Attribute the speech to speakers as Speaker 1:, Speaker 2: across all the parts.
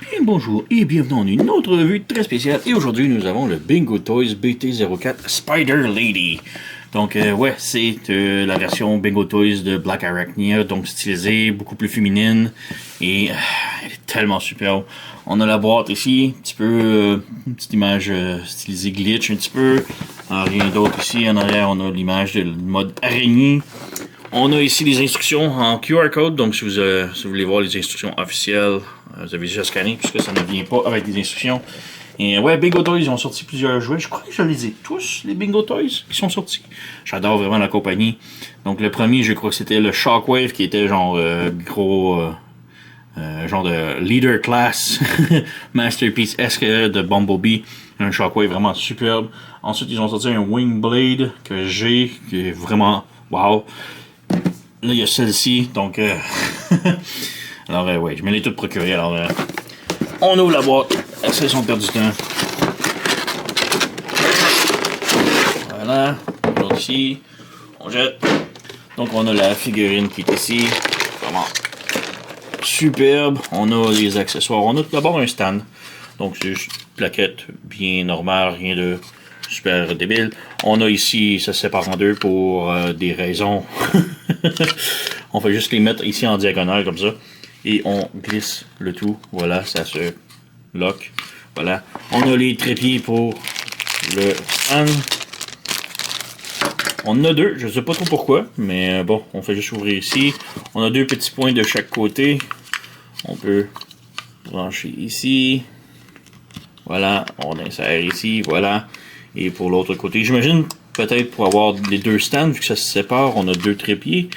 Speaker 1: Bien le bonjour et bienvenue dans une autre revue très spéciale. Et aujourd'hui, nous avons le Bingo Toys BT04 Spider Lady. Donc, ouais, c'est la version Bingo Toys de Black Arachnia, donc stylisée, beaucoup plus féminine. Et elle est tellement superbe. On a la boîte ici, un petit peu, une petite image stylisée glitch un petit peu. Rien d'autre ici. En arrière, on a l'image de mode araignée. On a ici les instructions en QR code, donc si vous voulez voir les instructions officielles, vous avez déjà scanné puisque ça ne vient pas avec des instructions. Et ouais, Bingo Toys, ils ont sorti plusieurs jouets. Je crois que je les ai tous, les Bingo Toys, qui sont sortis. J'adore vraiment la compagnie. Donc le premier, je crois que c'était le Shockwave, qui était genre gros... genre de leader class masterpiece esque de Bumblebee. Un Shockwave vraiment superbe. Ensuite, ils ont sorti un Wingblade que j'ai, qui est vraiment wow. Là, il y a celle-ci, donc... alors, ouais, je me l'ai toutes procurées. Alors, on ouvre la boîte. Elles sont perdues du temps. Voilà. On ouvre ici. On jette. Donc, on a la figurine qui est ici. Vraiment superbe. On a les accessoires. On a tout d'abord un stand. Donc, c'est juste une plaquette bien normale. Rien de super débile. On a ici, ça se sépare en deux pour des raisons. On fait juste les mettre ici en diagonale comme ça. Et on glisse le tout. Voilà, ça se lock. Voilà. On a les trépieds pour le stand. On en a deux, je ne sais pas trop pourquoi, mais bon, on fait juste ouvrir ici. On a deux petits points de chaque côté. On peut brancher ici. Voilà, on insère ici, voilà. Et pour l'autre côté, j'imagine peut-être pour avoir les deux stands, vu que ça se sépare, on a deux trépieds.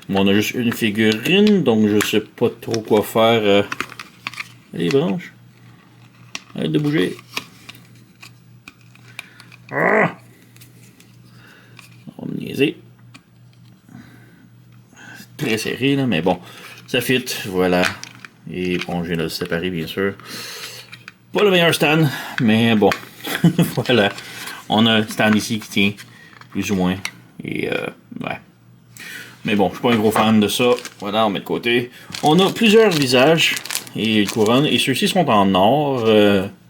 Speaker 1: Mais on a juste une figurine, donc je sais pas trop quoi faire. Les branches. Arrête de bouger. Ah! On va me niaiser. C'est très serré, là, mais bon. Ça fit, voilà. Et bon, je viens de le séparer, bien sûr. Pas le meilleur stand, mais bon. Voilà. On a un stand ici qui tient, plus ou moins. Et ouais. Mais bon, je suis pas un gros fan de ça. Voilà, on met de côté. On a plusieurs visages et couronnes. Et ceux-ci sont en or,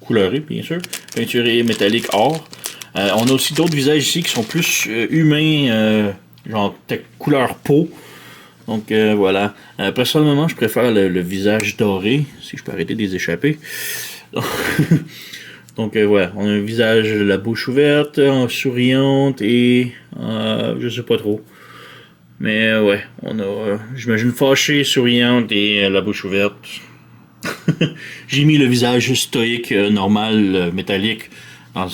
Speaker 1: coloré, bien sûr. Peinturé métallique or. On a aussi d'autres visages ici qui sont plus humains, genre couleur peau. Donc voilà. Personnellement, je préfère le visage doré, si je peux arrêter de les échapper. Donc voilà, on a un visage, la bouche ouverte, souriante et je sais pas trop. Mais ouais, on a, j'imagine, fâchée, souriante et la bouche ouverte. J'ai mis le visage stoïque, normal, métallique, dans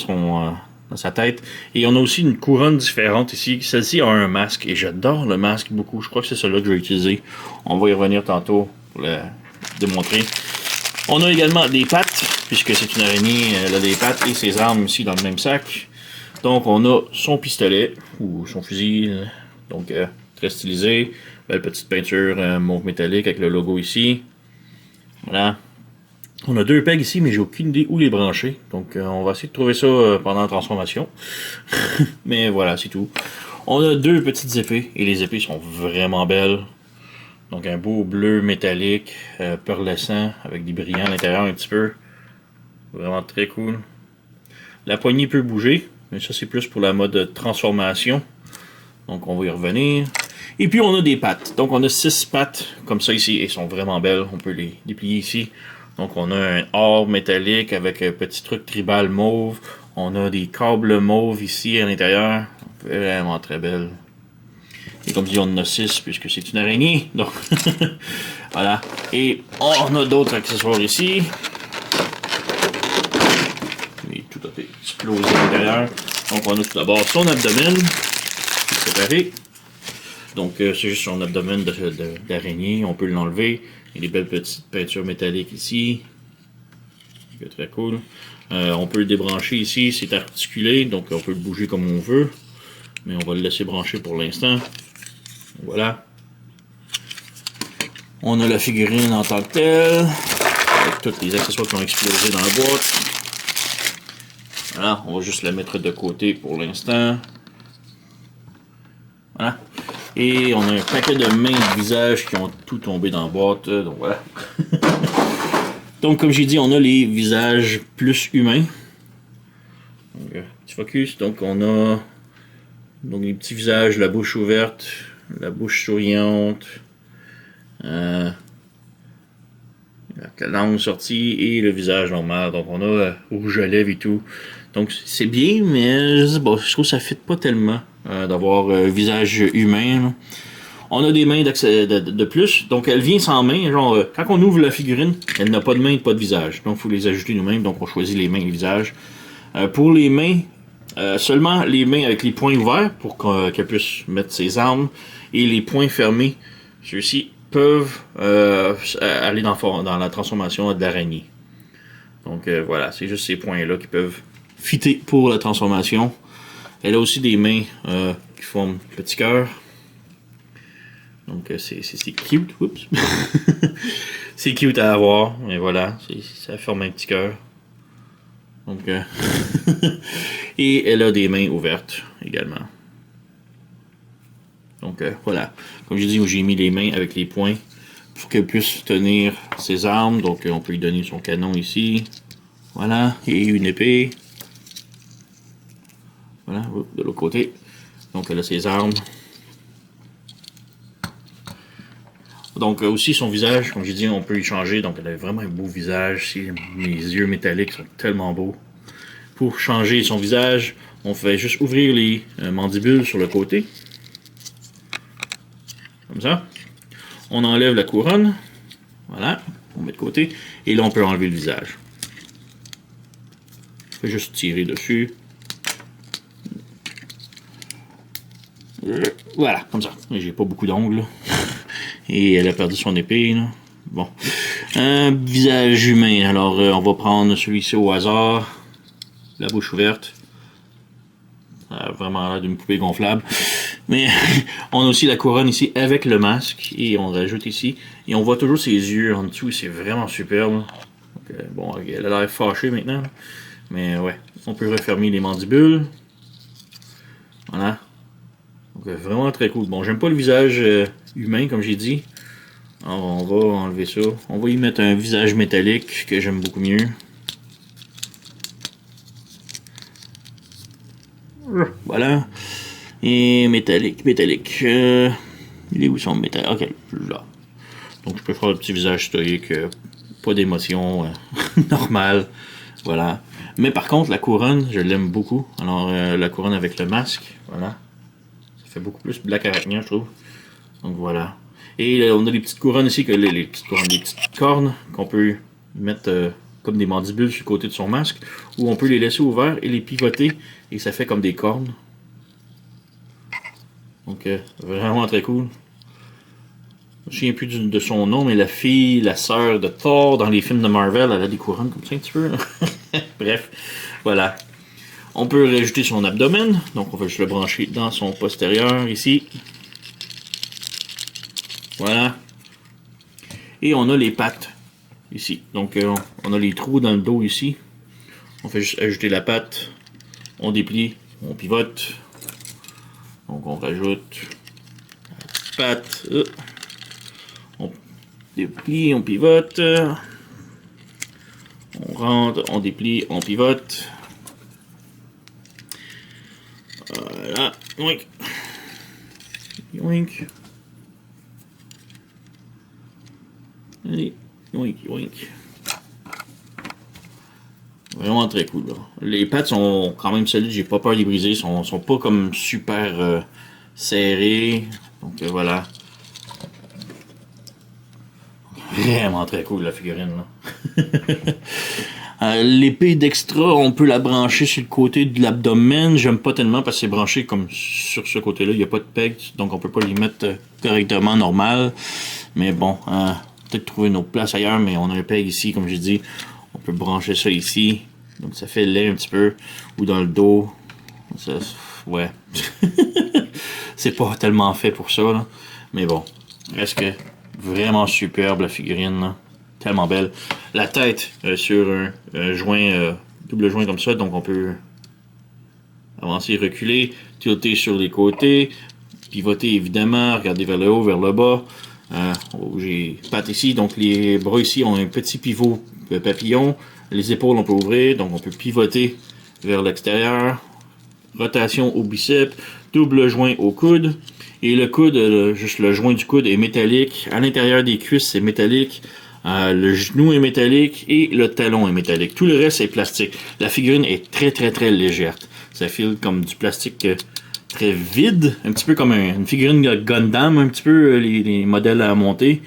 Speaker 1: dans sa tête. Et on a aussi une couronne différente ici. Celle-ci a un masque et j'adore le masque beaucoup. Je crois que c'est celui-là que je vais utiliser. On va y revenir tantôt pour le démontrer. On a également des pattes, puisque c'est une araignée, elle a des pattes et ses armes ici dans le même sac. Donc on a son pistolet, ou son fusil, donc très stylisé. Belle petite peinture mauve métallique avec le logo ici. Voilà. On a deux pegs ici, mais j'ai aucune idée où les brancher. Donc on va essayer de trouver ça pendant la transformation. Mais voilà, c'est tout. On a deux petites épées, et les épées sont vraiment belles. Donc un beau bleu métallique, pearlescent, avec des brillants à l'intérieur un petit peu. Vraiment très cool. La poignée peut bouger, mais ça c'est plus pour la mode transformation. Donc on va y revenir. Et puis on a des pattes. Donc on a 6 pattes comme ça ici, et elles sont vraiment belles. On peut les déplier ici. Donc on a un or métallique avec un petit truc tribal mauve. On a des câbles mauves ici à l'intérieur. Vraiment très belle. Et comme je dis, on en a 6 puisque c'est une araignée. Donc, voilà. Et on a d'autres accessoires ici. Il est tout à fait explosé à l'intérieur. Donc, on a tout d'abord son abdomen, séparé. Donc, c'est juste son abdomen d'araignée. On peut l'enlever. Il y a des belles petites peintures métalliques ici. C'est très cool. On peut le débrancher ici. C'est articulé. Donc, on peut le bouger comme on veut. Mais on va le laisser brancher pour l'instant. Voilà. On a la figurine en tant que telle, avec tous les accessoires qui ont explosé dans la boîte. Voilà, on va juste la mettre de côté pour l'instant. Voilà. Et on a un paquet de mains et de visages qui ont tout tombé dans la boîte. Donc voilà. Donc, comme j'ai dit, on a les visages plus humains. Donc, petit focus. Donc, on a donc les petits visages, la bouche ouverte, la bouche souriante, la langue sortie et le visage normal. Donc, on a rouge à lèvres et tout. Donc, c'est bien, mais je sais pas, je trouve que ça ne fit pas tellement d'avoir un visage humain. Là. On a des mains de plus, donc elle vient sans main. Genre, quand on ouvre la figurine, elle n'a pas de main et pas de visage. Donc, il faut les ajouter nous-mêmes. Donc, on choisit les mains et le visage. Pour les mains, seulement les mains avec les poings ouverts pour qu'elle puisse mettre ses armes et les poings fermés. Ceux-ci peuvent aller dans la transformation d'araignée. Donc, voilà, c'est juste ces points-là qui peuvent fitter pour la transformation. Elle a aussi des mains qui forment petit cœur. Donc, c'est cute. Oups. C'est cute à avoir. Mais voilà, ça forme un petit cœur. Donc, et elle a des mains ouvertes également. Donc, voilà. Comme je dis, j'ai mis les mains avec les poings pour qu'elle puisse tenir ses armes. Donc, on peut lui donner son canon ici. Voilà. Et une épée. Voilà, de l'autre côté. Donc, elle a ses armes. Donc, aussi son visage, comme j'ai dit, on peut y changer. Donc, elle a vraiment un beau visage. Les yeux métalliques sont tellement beaux. Pour changer son visage, on fait juste ouvrir les mandibules sur le côté. Comme ça. On enlève la couronne. Voilà, on met de côté. Et là, on peut enlever le visage. On fait juste tirer dessus. Voilà, comme ça. J'ai pas beaucoup d'ongles. Et elle a perdu son épée. Là. Bon. Un visage humain. Alors, on va prendre celui-ci au hasard. La bouche ouverte. Ça a vraiment l'air d'une poupée gonflable. Mais on a aussi la couronne ici avec le masque. Et on rajoute ici. Et on voit toujours ses yeux en dessous. C'est vraiment superbe. Donc, bon, elle a l'air fâchée maintenant. Mais ouais. On peut refermer les mandibules. Voilà. Donc, vraiment très cool. Bon, j'aime pas le visage humain, comme j'ai dit. Alors, on va enlever ça. On va y mettre un visage métallique que j'aime beaucoup mieux. Voilà. Et métallique. Il est où son métal? Ok, là. Donc, je peux faire le petit visage stoïque. Pas d'émotion. Normal. Voilà. Mais par contre, la couronne, je l'aime beaucoup. Alors, la couronne avec le masque. Voilà. Ça fait beaucoup plus Black Arachnia, je trouve. Donc voilà. Et on a des petites couronnes ici, les petites couronnes, des petites cornes qu'on peut mettre comme des mandibules sur le côté de son masque, ou on peut les laisser ouverts et les pivoter et ça fait comme des cornes. Donc vraiment très cool. Je ne me souviens plus de son nom, mais la fille, la sœur de Thor dans les films de Marvel, elle a des couronnes comme ça un petit peu. Bref, voilà. On peut rajouter son abdomen, donc on va juste le brancher dans son postérieur ici. Voilà. Et on a les pattes ici. Donc on a les trous dans le dos ici. On fait juste ajouter la patte. On déplie, on pivote. Donc on rajoute la patte. On déplie, on pivote. On rentre, on déplie, on pivote. Voilà. Yoink. Yoink. Allez, yoink, yoink. Vraiment très cool. Là. Les pattes sont quand même solides, j'ai pas peur de les briser. Sont pas comme super serrées. Donc voilà. Vraiment très cool la figurine. L'épée d'extra, on peut la brancher sur le côté de l'abdomen. J'aime pas tellement parce que c'est branché comme sur ce côté-là. Il n'y a pas de peg, donc on peut pas les mettre correctement normal. Mais bon, peut-être trouver une autre place ailleurs, mais on a un peg ici, comme j'ai dit. On peut brancher ça ici. Donc ça fait lait un petit peu. Ou dans le dos. Ça, ouais. C'est pas tellement fait pour ça. Là. Mais bon. Reste que vraiment superbe la figurine. Là. Tellement belle. La tête sur un joint, double joint comme ça. Donc on peut avancer, reculer. Tilter sur les côtés. Pivoter évidemment. Regarder vers le haut, vers le bas. J'ai patte ici. Donc les bras ici ont un petit pivot le papillon. Les épaules, on peut ouvrir, donc on peut pivoter vers l'extérieur. Rotation au biceps, double joint au coude. Et le coude, juste le joint du coude est métallique. À l'intérieur des cuisses, c'est métallique. Le genou est métallique et le talon est métallique. Tout le reste est plastique. La figurine est très très très légère. Ça file comme du plastique très vide, un petit peu comme une figurine Gundam, un petit peu les modèles à monter.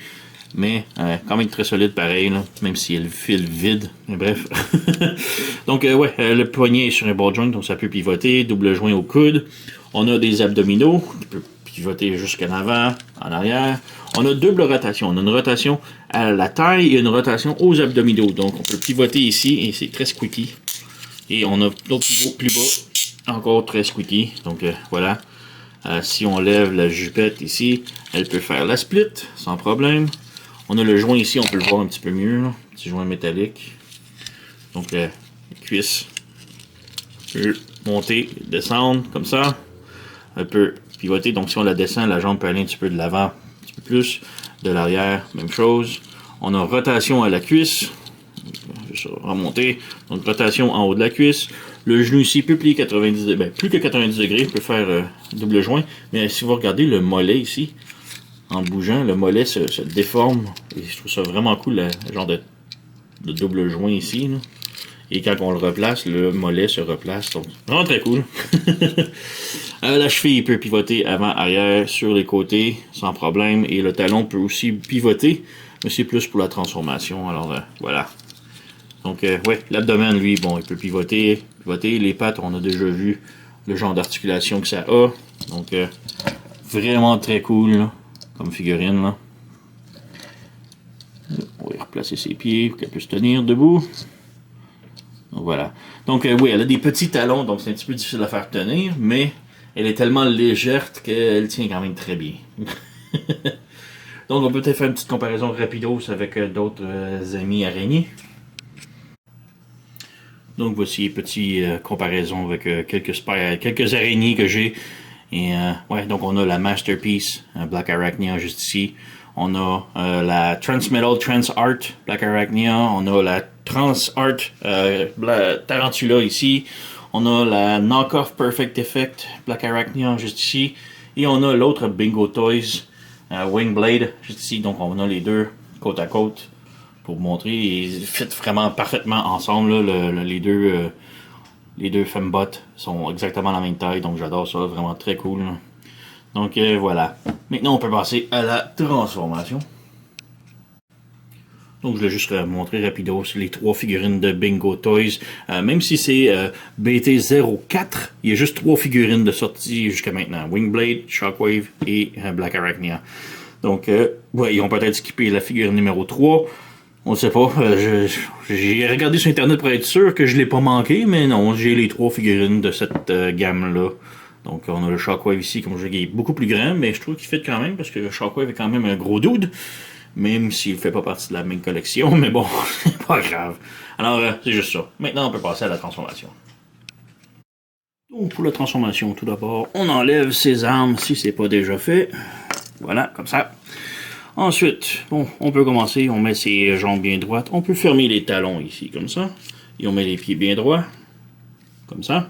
Speaker 1: Mais quand même très solide pareil, là, même si elle file vide. Mais bref. Donc ouais, le poignet est sur un ball joint, donc ça peut pivoter. Double joint au coude. On a des abdominaux qui peut pivoter jusqu'en avant, en arrière. On a double rotation. On a une rotation à la taille et une rotation aux abdominaux. Donc on peut pivoter ici et c'est très squeaky. Et on a d'autres niveaux plus bas, encore très squeaky. Donc voilà. Si on lève la jupette ici, elle peut faire la split sans problème. On a le joint ici, on peut le voir un petit peu mieux. Là. Petit joint métallique. Donc les cuisses peut monter, descendre comme ça. Elle peut pivoter. Donc si on la descend, la jambe peut aller un petit peu de l'avant, un petit peu plus. De l'arrière, même chose. On a rotation à la cuisse. Juste remonter. Donc rotation en haut de la cuisse. Le genou ici peut plier 90 degrés. Plus que 90 degrés, peut faire double joint. Mais si vous regardez le mollet ici, en bougeant, le mollet se déforme. Et je trouve ça vraiment cool, le genre de double joint ici. Là. Et quand on le replace, le mollet se replace. Donc, vraiment très cool. La cheville peut pivoter avant-arrière sur les côtés sans problème. Et le talon peut aussi pivoter. Mais c'est plus pour la transformation. Alors, voilà. Donc, ouais, l'abdomen, lui, bon, il peut pivoter. Les pattes, on a déjà vu le genre d'articulation que ça a. Donc, vraiment très cool, là, comme figurine, là. On va replacer ses pieds pour qu'elle puisse tenir debout. Donc, voilà. Donc, oui, elle a des petits talons, donc c'est un petit peu difficile à faire tenir, mais elle est tellement légère qu'elle tient quand même très bien. Donc, on peut peut-être faire une petite comparaison rapidos avec d'autres amis araignées. Donc, voici une petite comparaison avec quelques araignées que j'ai. Et, ouais, donc on a la Masterpiece Black Arachnia juste ici. On a la Transmetal Transart Black Arachnia. On a la Transart Tarantula ici. On a la Knockoff Perfect Effect Black Arachnia juste ici. Et on a l'autre Bingo Toys Wingblade juste ici. Donc on a les deux côte à côte pour vous montrer. Ils fit vraiment parfaitement ensemble. Là, les deux fembots sont exactement la même taille. Donc j'adore ça. Vraiment très cool. Là. Donc voilà. Maintenant on peut passer à la transformation. Donc je vais juste montrer rapidos les trois figurines de Bingo Toys. Même si c'est BT04, il y a juste trois figurines de sortie jusqu'à maintenant. Wingblade, Shockwave et Black Arachnia. Donc ouais, ils ont peut-être skippé la figurine numéro 3. On ne sait pas. J'ai regardé sur internet pour être sûr que je ne l'ai pas manqué, mais non, j'ai les trois figurines de cette gamme-là. Donc on a le Shockwave ici, comme je dis, il est beaucoup plus grand, mais je trouve qu'il fait quand même, parce que le Shockwave est quand même un gros dude. Même s'il ne fait pas partie de la même collection, mais bon, c'est pas grave. Alors, c'est juste ça. Maintenant, on peut passer à la transformation. Donc, pour la transformation, tout d'abord, on enlève ses armes si c'est pas déjà fait. Voilà, comme ça. Ensuite, bon, on peut commencer. On met ses jambes bien droites. On peut fermer les talons ici, comme ça. Et on met les pieds bien droits. Comme ça.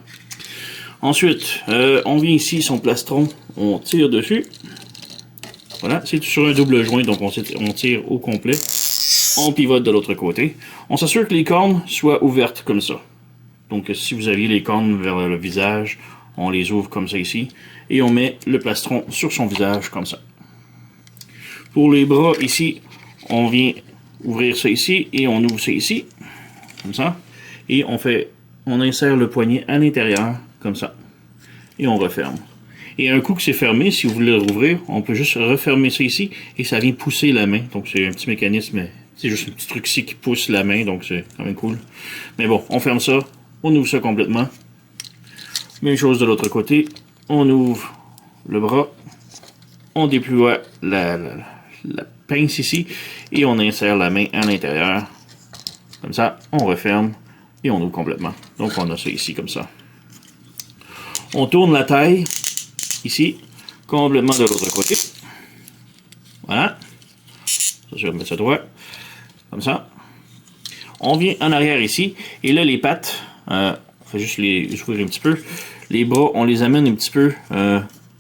Speaker 1: Ensuite, on vient ici, son plastron. On tire dessus. Voilà, c'est sur un double joint, donc on tire au complet. On pivote de l'autre côté. On s'assure que les cornes soient ouvertes comme ça. Donc si vous aviez les cornes vers le visage, on les ouvre comme ça ici. Et on met le plastron sur son visage comme ça. Pour les bras ici, on vient ouvrir ça ici et on ouvre ça ici. Comme ça. Et on insère le poignet à l'intérieur, comme ça. Et on referme. Et un coup que c'est fermé, si vous voulez le rouvrir, on peut juste refermer ça ici et ça vient pousser la main. Donc c'est un petit mécanisme, c'est juste un petit truc ici qui pousse la main, donc c'est quand même cool. Mais bon, on ferme ça, on ouvre ça complètement. Même chose de l'autre côté, on ouvre le bras, on déploie la pince ici et on insère la main à l'intérieur. Comme ça, on referme et on ouvre complètement. Donc on a ça ici comme ça. On tourne la taille. Ici, complètement de l'autre côté. Voilà. Ça, je vais mettre ça droit. Comme ça. On vient en arrière ici, et là les pattes, on fait juste les ouvrir un petit peu. Les bras, on les amène un petit peu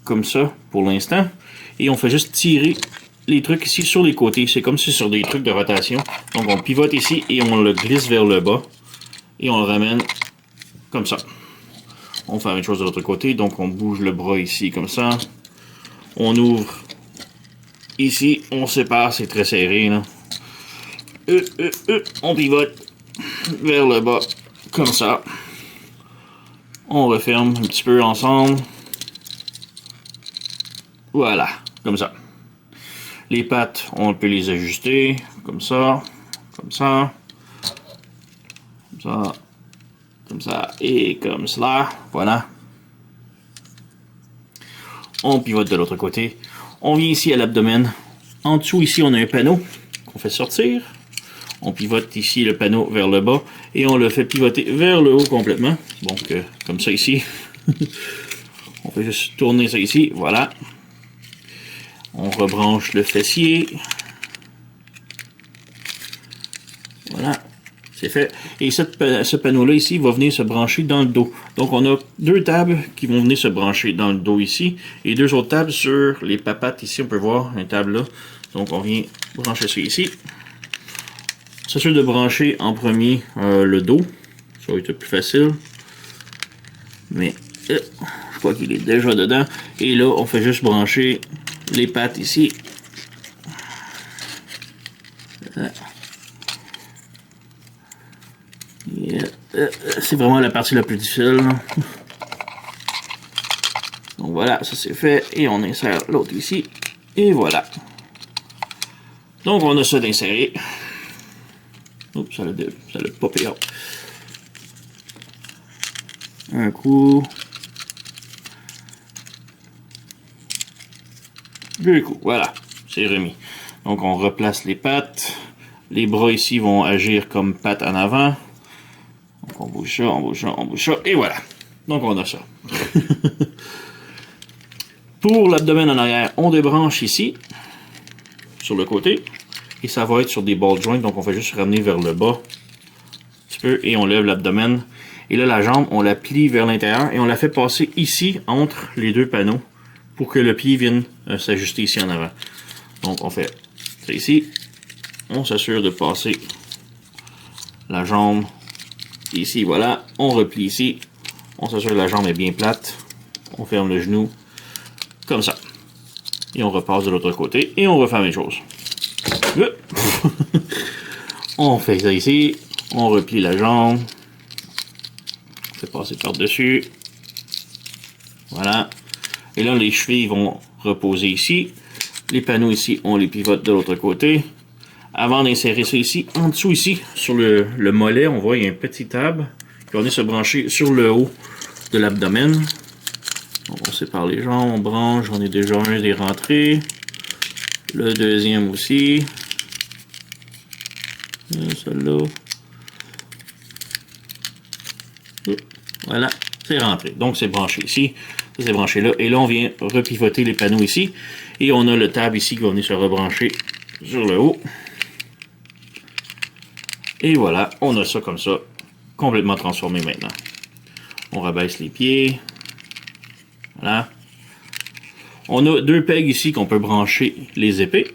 Speaker 1: comme ça pour l'instant. Et on fait juste tirer les trucs ici sur les côtés. C'est comme si sur des trucs de rotation. Donc on pivote ici et on le glisse vers le bas. Et on le ramène comme ça. On fait la même chose de l'autre côté. Donc on bouge le bras ici comme ça. On ouvre ici. On sépare. C'est très serré là. On pivote vers le bas comme ça. On referme un petit peu ensemble. Voilà, comme ça. Les pattes, on peut les ajuster comme ça, comme ça, comme ça, comme ça et comme cela. Voilà. On pivote de l'autre côté. On vient ici à l'abdomen. En dessous, ici, on a un panneau qu'on fait sortir. On pivote ici le panneau vers le bas et on le fait pivoter vers le haut complètement. Donc, comme ça ici. On peut juste tourner ça ici. Voilà. On rebranche le fessier. Voilà. C'est fait. Et ce panneau-là ici va venir se brancher dans le dos. Donc, on a deux tables qui vont venir se brancher dans le dos ici. Et deux autres tables sur les papates ici. On peut voir une table là. Donc, on vient brancher ça ici. S'assure de brancher en premier le dos. Ça va être plus facile. Mais je crois qu'il est déjà dedans. Et là, on fait juste brancher les pattes ici. C'est vraiment la partie la plus difficile. Donc voilà, ça c'est fait. Et on insère l'autre ici. Et voilà. Donc on a ça d'insérer. Oups, ça l'a popé out. Un coup. Deux coups. Voilà. C'est remis. Donc on replace les pattes. Les bras ici vont agir comme pattes en avant. Donc on bouge ça, on bouge ça, on bouge ça. Et voilà. Donc on a ça. Pour l'abdomen en arrière, on débranche ici. Sur le côté. Et ça va être sur des ball joints, donc on fait juste ramener vers le bas un petit peu et on lève l'abdomen. Et là, la jambe, on la plie vers l'intérieur et on la fait passer ici entre les deux panneaux pour que le pied vienne s'ajuster ici en avant. Donc on fait ça ici. On s'assure de passer la jambe ici, voilà. On replie ici. On s'assure que la jambe est bien plate. On ferme le genou comme ça. Et on repasse de l'autre côté et on refait la même chose. On fait ça ici, on replie la jambe, on fait passer par-dessus, voilà, et là les chevilles vont reposer ici, les panneaux ici, on les pivote de l'autre côté, avant d'insérer ça ici, en dessous ici, sur le mollet, on voit il y a un petit tab qui va venir se brancher sur le haut de l'abdomen. Donc on sépare les jambes, on branche, on est déjà un des rentrées, le deuxième aussi. Celle-là. Voilà, c'est rentré. Donc c'est branché ici. Ça c'est branché là. Et là on vient repivoter les panneaux ici. Et on a le tab ici qui va venir se rebrancher sur le haut. Et voilà, on a ça comme ça. Complètement transformé maintenant. On rabaisse les pieds. Voilà. On a deux pegs ici qu'on peut brancher les épées.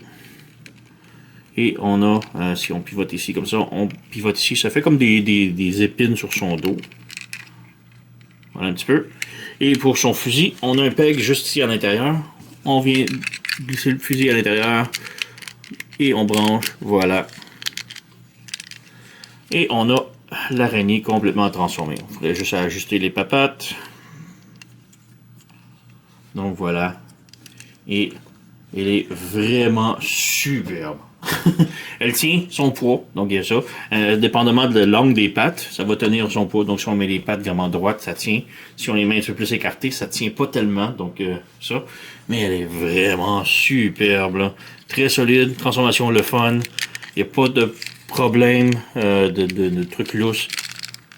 Speaker 1: Et on a, si on pivote ici comme ça, on pivote ici, ça fait comme des épines sur son dos. Voilà un petit peu. Et pour son fusil, on a un peg juste ici à l'intérieur. On vient glisser le fusil à l'intérieur. Et on branche, voilà. Et on a l'araignée complètement transformée. Il faudrait juste ajuster les papates. Donc voilà. Et elle est vraiment superbe. Elle tient son poids, donc il y a ça. Dépendamment de l'angle des pattes, ça va tenir son poids. Donc si on met les pattes vraiment droites, ça tient. Si on les met un peu plus écartées, ça tient pas tellement. Donc ça. Mais elle est vraiment superbe. Là. Très solide, transformation le fun. Il n'y a pas de problème de trucs lousses.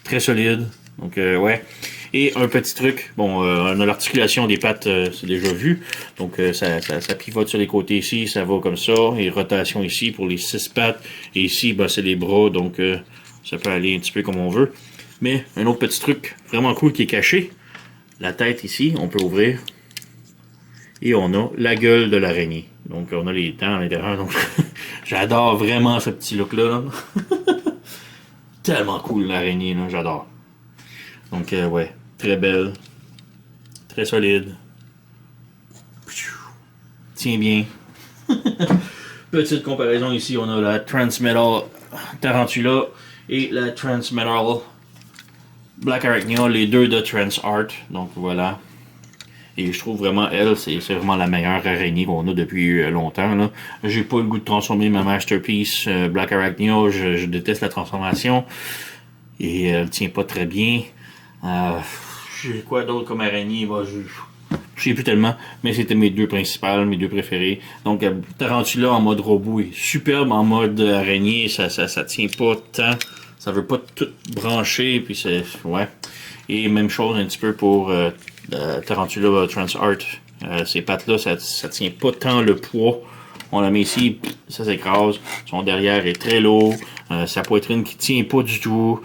Speaker 1: Très solide. Donc ouais. Et un petit truc, bon, on a l'articulation des pattes, c'est déjà vu. Donc ça pivote sur les côtés ici, ça va comme ça. Et rotation ici pour les 6 pattes. Et ici, ben, c'est les bras, donc ça peut aller un petit peu comme on veut. Mais un autre petit truc vraiment cool qui est caché, la tête ici, on peut ouvrir. Et on a la gueule de l'araignée. Donc on a les dents à l'intérieur. Donc j'adore vraiment ce petit look-là. Tellement cool l'araignée, là, j'adore. Donc ouais, très belle. Très solide. Tient bien. Petite comparaison ici, on a la Transmetal Tarantula et la Transmetal Black Arachnia, les deux de Transart. Donc voilà. Et je trouve vraiment, elle, c'est vraiment la meilleure araignée qu'on a depuis longtemps. Là. J'ai pas le goût de transformer ma Masterpiece Black Arachnia. Je déteste la transformation. Et elle tient pas très bien. J'ai quoi d'autre comme araignée? Bah, je sais plus tellement. Mais c'était mes deux principales, mes deux préférées. Donc, Tarantula en mode robot est superbe. En mode araignée, ça tient pas tant. Ça veut pas tout brancher. Puis c'est... Ouais. Et même chose un petit peu pour... Tarantula Transart, ces pattes-là, ça tient pas tant le poids. On la met ici, ça s'écrase. Son derrière est très lourd. Sa poitrine qui tient pas du tout.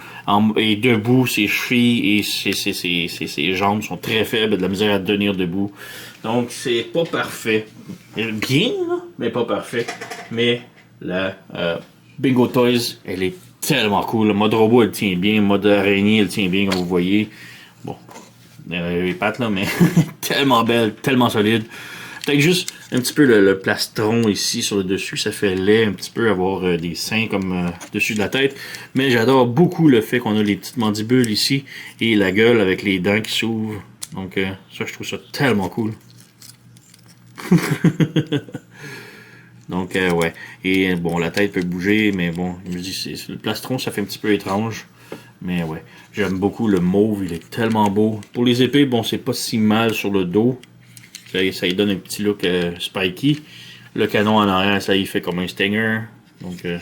Speaker 1: Et debout, ses chevilles et ses jambes sont très faibles, de la misère à tenir debout. Donc, c'est pas parfait. Bien, là, mais pas parfait. Mais la Bingo Toys, elle est tellement cool. Le mode robot, elle tient bien. Le mode araignée, elle tient bien, comme vous voyez. Bon. Les pattes là, mais tellement belle, tellement solide. Peut-être juste un petit peu le plastron ici sur le dessus, ça fait laid un petit peu avoir des seins comme dessus de la tête. Mais j'adore beaucoup le fait qu'on a les petites mandibules ici et la gueule avec les dents qui s'ouvrent. Donc ça, je trouve ça tellement cool. Donc ouais. Et bon, la tête peut bouger, mais bon, je me dis, le plastron, ça fait un petit peu étrange. Mais ouais, j'aime beaucoup le mauve, il est tellement beau. Pour les épées, bon, c'est pas si mal sur le dos. Ça lui donne un petit look spiky. Le canon en arrière, ça y fait comme un stinger. Donc, ouais,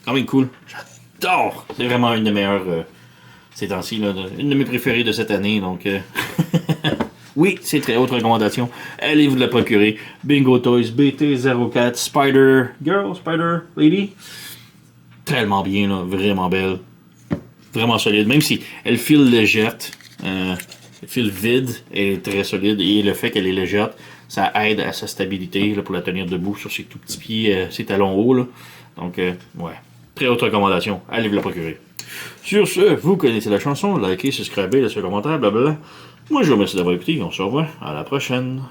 Speaker 1: quand même cool. J'adore! C'est vraiment une des meilleures ces temps-ci, là. Une de mes préférées de cette année, donc... oui, c'est très haute recommandation. Allez vous la procurer. Bingo Toys BT04 Spider Girl, Spider Lady. Tellement bien, là, vraiment belle. Vraiment solide, même si elle file légère, elle file vide, elle est très solide, et le fait qu'elle est légère, ça aide à sa stabilité là, pour la tenir debout sur ses tout petits pieds, ses talons hauts. Là. Donc, ouais, très haute recommandation, allez vous la procurer. Sur ce, vous connaissez la chanson, likez, subscribez, laissez un commentaire, blablabla. Moi, je vous remercie d'avoir écouté, on se revoit à la prochaine.